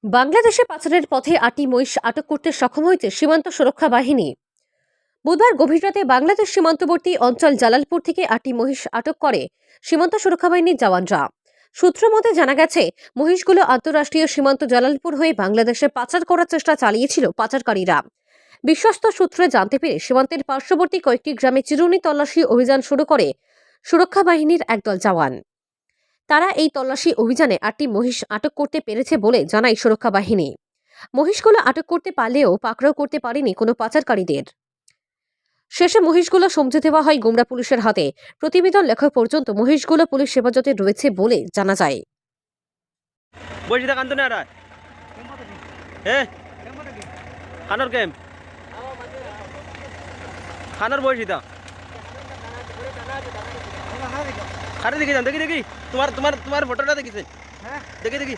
বাংলাদেশে পাচারের পথে ৮টি মহিষ আটক করতে সক্ষম হয়েছে সীমান্ত সুরক্ষা বাহিনী। বুধবার গভীর রাতে বাংলাদেশ সীমান্তবর্তী অঞ্চল জালালপুর থেকে ৮টি মহিষ আটক করে সীমান্ত সুরক্ষা বাহিনীর জওয়ানরা। সূত্র মতে জানা গেছে, মহিষগুলো আন্তঃরাষ্ট্রীয় সীমান্ত জালালপুর হয়ে বাংলাদেশে পাচার করার চেষ্টা চালিয়েছিল পাচারকারীরা। বিশ্বস্ত সূত্রে জানতে পেরে সীমান্তের পার্শ্ববর্তী কয়েকটি গ্রামে চিরুনি তল্লাশি অভিযান শুরু করে সুরক্ষা বাহিনীর একদল জওয়ান। তারা এই তল্লাশি অভিযানে ৮টি মহিষ আটক করতে পেরেছে বলে জানায় সুরক্ষা বাহিনী। মহিষগুলো আটক করতে পারলেও পাকড়াও করতে পারেনি কোনো পাচারকারীদের। শেষে মহিষগুলো সমঝে দেওয়া হয় গুমরা পুলিশের হাতে। প্রতিবেদন লেখা পর্যন্ত মহিষগুলো পুলিশ হেফাজতে রয়েছে বলে জানা যায়। খারে দেখি যান, দেখি তোমার ফটোটা দেখিছেন? হ্যাঁ, দেখি